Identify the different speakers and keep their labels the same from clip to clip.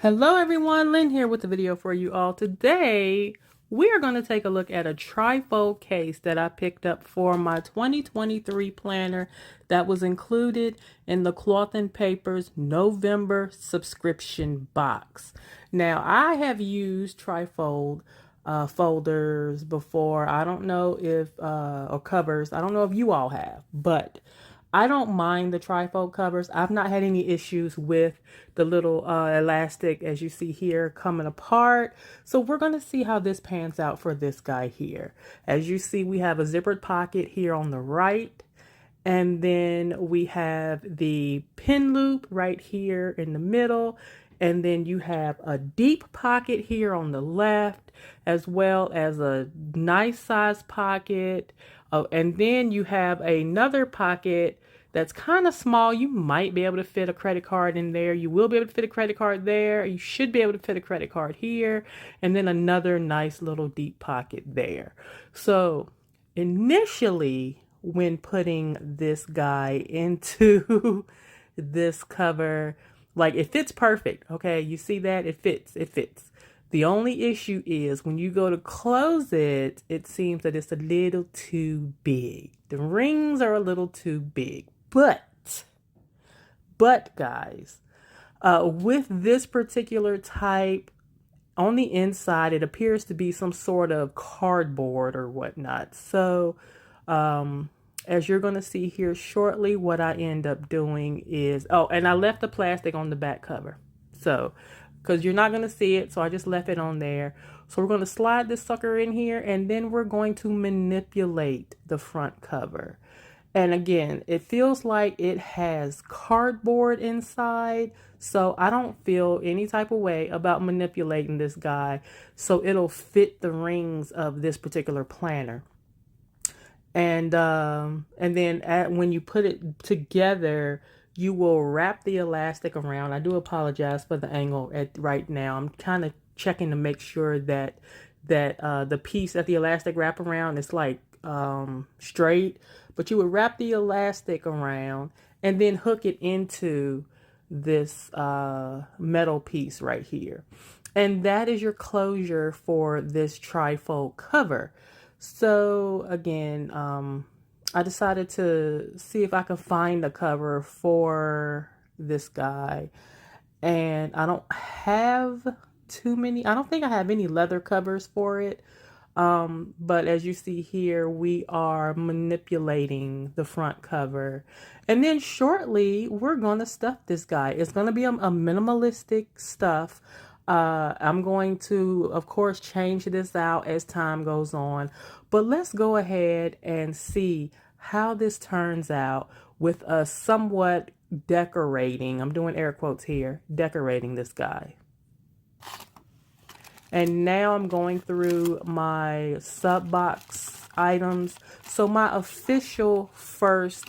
Speaker 1: Hello everyone, Lynn here with the video for you all. Today, we are going to take a look at a trifold case that I picked up for my 2023 planner that was included in the Cloth and Paper's November subscription box. Now, I have used trifold folders before. I don't know if, or covers, I don't know if you all have, but I don't mind the trifold covers. I've not had any issues with the little elastic, as you see here, coming apart. So we're going to see how this pans out for this guy here. As you see, we have a zippered pocket here on the right. And then we have the pin loop right here in the middle. And then you have a deep pocket here on the left, as well as a nice size pocket. Oh, and then you have another pocket that's kind of small. You might be able to fit a credit card in there. You will be able to fit a credit card there. You should be able to fit a credit card here. And then another nice little deep pocket there. So initially, when putting this guy into this cover, like, it fits perfect. Okay, you see that? It fits. The only issue is when you go to close it, it seems that it's a little too big. The rings are a little too big. But guys, with this particular type, on the inside, it appears to be some sort of cardboard or whatnot. So, as you're going to see here shortly, what I end up doing is, oh, and I left the plastic on the back cover. So, because you're not going to see it, so I just left it on there. So we're going to slide this sucker in here, and then we're going to manipulate the front cover. And again, it feels like it has cardboard inside, so I don't feel any type of way about manipulating this guy so it'll fit the rings of this particular planner. And then when you put it together, you will wrap the elastic around. I do apologize for the angle right now. I'm kind of checking to make sure that the piece that the elastic wrap around is like straight. But you would wrap the elastic around and then hook it into this metal piece right here. And that is your closure for this trifold cover. So again, I decided to see if I could find a cover for this guy. And I don't have too many. I don't think I have any leather covers for it. But as you see here, we are manipulating the front cover. And then shortly, we're going to stuff this guy. It's going to be a minimalistic stuff. I'm going to, of course, change this out as time goes on. But let's go ahead and see how this turns out with us somewhat decorating. I'm doing air quotes here, decorating this guy. And now I'm going through my sub box items. So my official first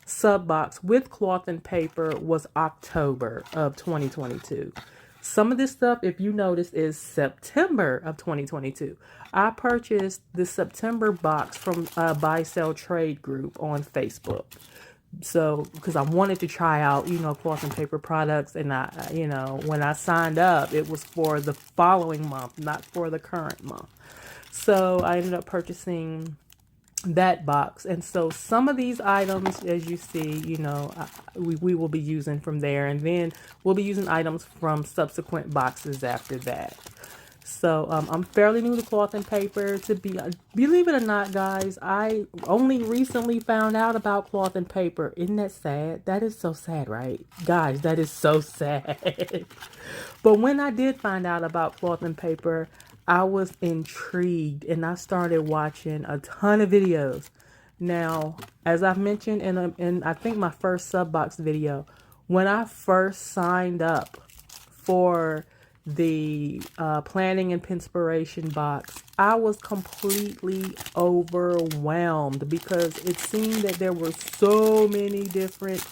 Speaker 1: sub box with cloth and paper was October of 2022. Some of this stuff, if you notice, is September of 2022. I purchased the September box from Buy Sell Trade group on Facebook. So, because I wanted to try out, cloth and paper products. And when I signed up, it was for the following month, not for the current month. So I ended up purchasing that box. And so some of these items, as you see, we will be using from there. And then we'll be using items from subsequent boxes after that. So I'm fairly new to cloth and paper. Believe it or not, guys, I only recently found out about cloth and paper. Isn't that sad? That is so sad, right? Guys, that is so sad. But when I did find out about cloth and paper, I was intrigued and I started watching a ton of videos. Now, as I've mentioned in I think my first sub box video, when I first signed up for the planning and pinspiration box, I was completely overwhelmed because it seemed that there were so many different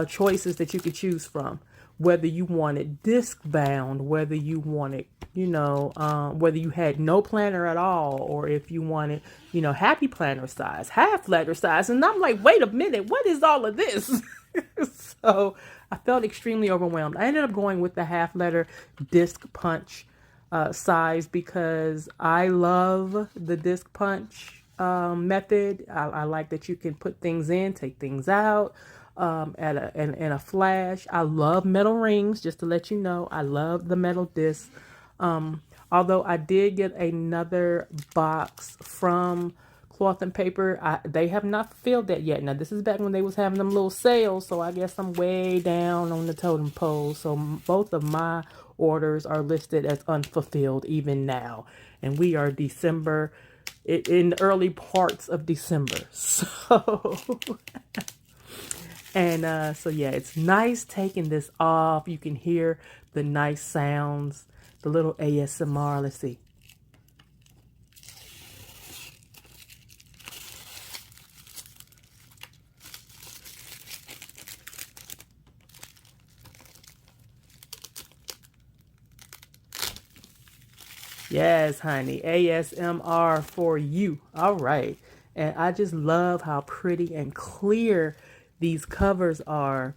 Speaker 1: choices that you could choose from. whether you wanted disc bound, whether you wanted, whether you had no planner at all, or if you wanted, happy planner size, half letter size. And I'm like, wait a minute, what is all of this? So I felt extremely overwhelmed. I ended up going with the half letter disc punch size because I love the disc punch method. I like that you can put things in, take things out in a flash. I love metal rings, just to let you know. I love the metal disc. Although I did get another box from Cloth and Paper. They have not filled that yet. Now, this is back when they was having them little sales, so I guess I'm way down on the totem pole. So both of my orders are listed as unfulfilled even now. And we are December, in the early parts of December. So, and so yeah, it's nice taking this off. You can hear the nice sounds, the little ASMR. Let's see. Yes, honey. ASMR for you. All right. And I just love how pretty and clear these covers are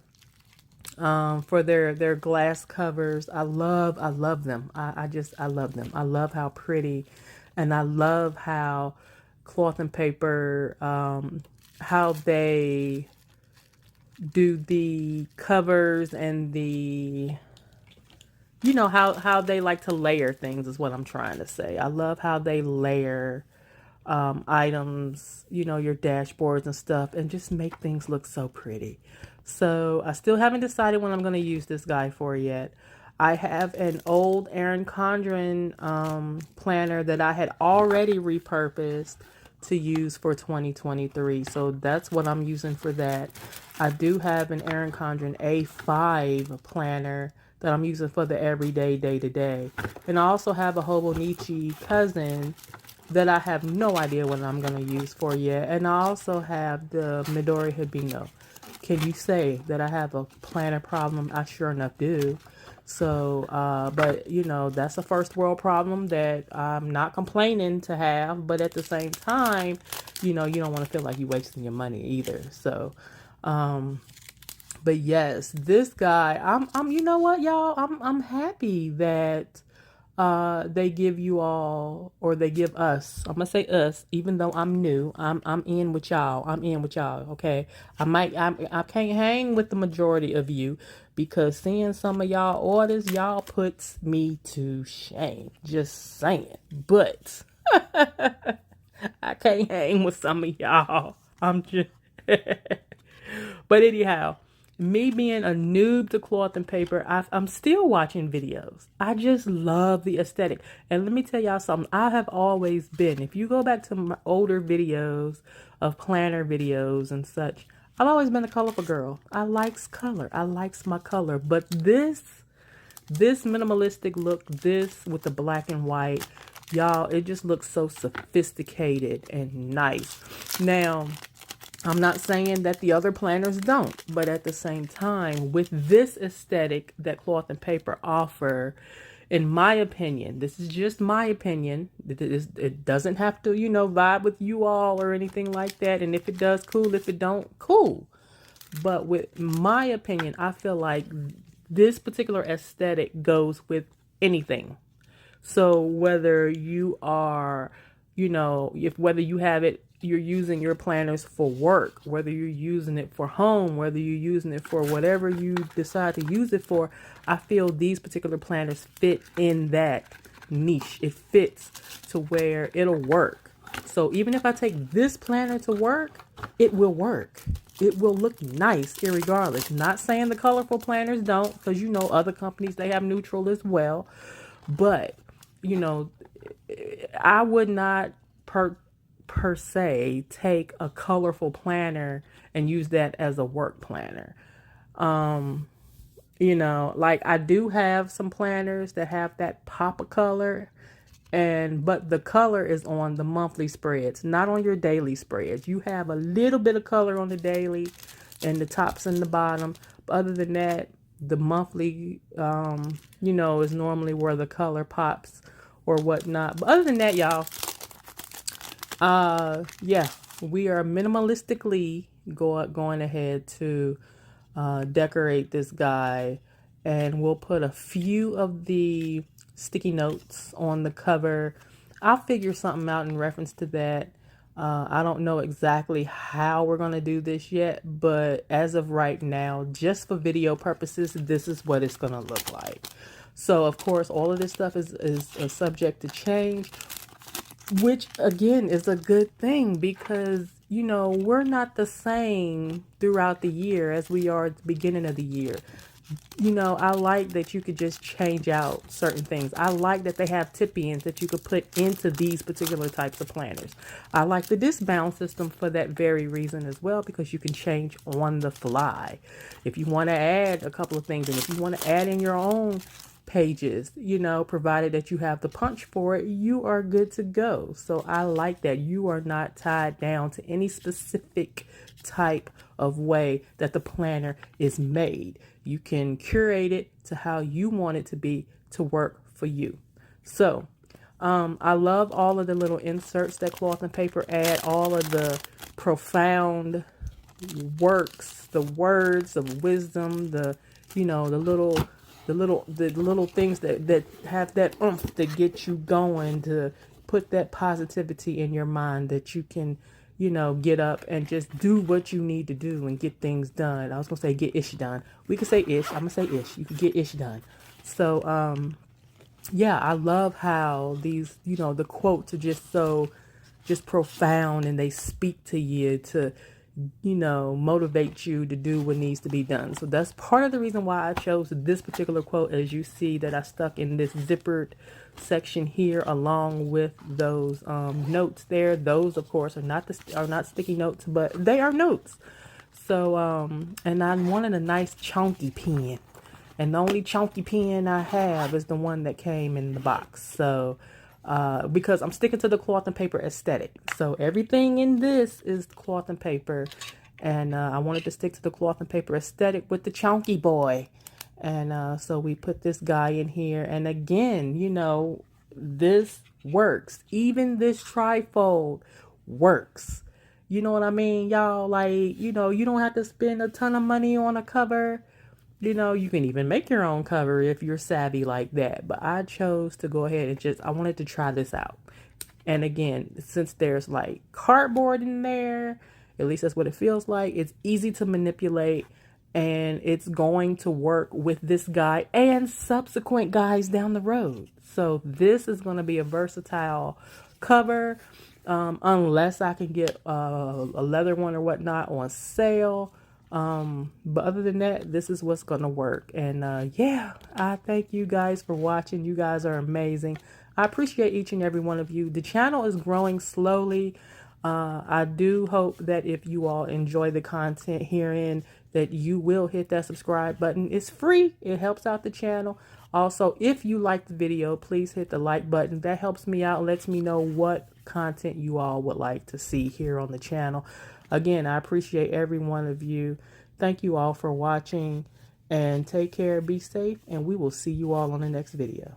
Speaker 1: for their glass covers. I love them. I love them. I love how pretty, and I love how Cloth and Paper, how they do the covers and the, how they like to layer things is what I'm trying to say. I love how they layer items, your dashboards and stuff, and just make things look so pretty. So I still haven't decided when I'm going to use this guy for yet. I have an old Erin Condren planner that I had already repurposed to use for 2023. So that's what I'm using for that. I do have an Erin Condren A5 planner that I'm using for the everyday, day-to-day. And I also have a Hobonichi cousin that I have no idea what I'm going to use for yet. And I also have the Midori Hibino. Can you say that I have a planner problem? I sure enough do. So, but that's a first world problem that I'm not complaining to have, but at the same time, you don't want to feel like you're wasting your money either. So, but yes, this guy, I'm, you know what, y'all, I'm happy that they give you all, or they give us, I'm gonna say us, even though I'm new, I'm in with y'all. I'm in with y'all. Okay. I can't hang with the majority of you because seeing some of y'all orders, y'all puts me to shame. Just saying. But I can't hang with some of y'all. I'm just, but anyhow, me being a noob to Cloth and Paper, I'm still watching videos. I just love the aesthetic. And let me tell y'all something. I have always been, if you go back to my older videos of planner videos and such, I've always been a colorful girl. I likes color. I likes my color. But this minimalistic look, this with the black and white, y'all, it just looks so sophisticated and nice. Now, I'm not saying that the other planners don't, but at the same time, with this aesthetic that Cloth and Paper offer, in my opinion, this is just my opinion. It doesn't have to, vibe with you all or anything like that. And if it does, cool. If it don't, cool. But with my opinion, I feel like this particular aesthetic goes with anything. So whether you are, whether you have it, you're using your planners for work, whether you're using it for home, whether you're using it for whatever you decide to use it for, I feel these particular planners fit in that niche. It fits to where it'll work. So even if I take this planner to work, it will work. It will look nice irregardless. Not saying the colorful planners don't, because other companies, they have neutral as well. But, I would not per se take a colorful planner and use that as a work planner. Like I do have some planners that have that pop of color, but the color is on the monthly spreads, not on your daily spreads. You have a little bit of color on the daily and the tops and the bottom. But other than that, the monthly, you know, is normally where the color pops or whatnot. But other than that, y'all, yeah, we are minimalistically going ahead to decorate this guy, and we'll put a few of the sticky notes on the cover. I'll figure something out in reference to that. I don't know exactly how we're going to do this yet, but as of right now, just for video purposes, this is what it's going to look like. So, of course, all of this stuff is subject to change, which again is a good thing because, you know, we're not the same throughout the year as we are at the beginning of the year. You know, I like that you could just change out certain things. I like that they have tip-ins that you could put into these particular types of planners. I like the disbound system for that very reason as well, because you can change on the fly. If you want to add a couple of things, and if you want to add in your own pages, you know, provided that you have the punch for it, you are good to go. So I like that you are not tied down to any specific type of way that the planner is made. You can curate it to how you want it to be to work for you. So I love all of the little inserts that Cloth and Paper add, all of the profound works, the words of wisdom, the, you know, the little things that have that oomph to get you going, to put that positivity in your mind that you can, you know, get up and just do what you need to do and get things done. I was gonna say get ish done. We could say ish. I'm gonna say ish. You could get ish done. So yeah, I love how these, you know, the quotes are just profound, and they speak to you to, you know, motivate you to do what needs to be done. So that's part of the reason why I chose this particular quote, as you see that I stuck in this zippered section here along with those notes there. Those, of course, are not sticky notes, but they are notes. So and I wanted a nice chunky pen, and the only chunky pen I have is the one that came in the box. So because I'm sticking to the Cloth and Paper aesthetic. So everything in this is Cloth and Paper. And I wanted to stick to the Cloth and Paper aesthetic with the chunky boy. And so we put this guy in here. And again, you know, this works. Even this trifold works. You know what I mean, y'all? Like, you know, you don't have to spend a ton of money on a cover. You know, you can even make your own cover if you're savvy like that. But I chose to go ahead and I wanted to try this out. And again, since there's like cardboard in there, at least that's what it feels like, it's easy to manipulate, and it's going to work with this guy and subsequent guys down the road. So this is going to be a versatile cover, unless I can get a leather one or whatnot on sale. But other than that, this is what's gonna work. And yeah, I thank you guys for watching. You guys are amazing. I appreciate each and every one of you. The channel is growing slowly. I do hope that if you all enjoy the content herein, that you will hit that subscribe button. It's free. It helps out the channel. Also, if you like the video, please hit the like button. That helps me out, lets me know what content you all would like to see here on the channel. Again, I appreciate every one of you. Thank you all for watching, and take care, be safe, and we will see you all on the next video.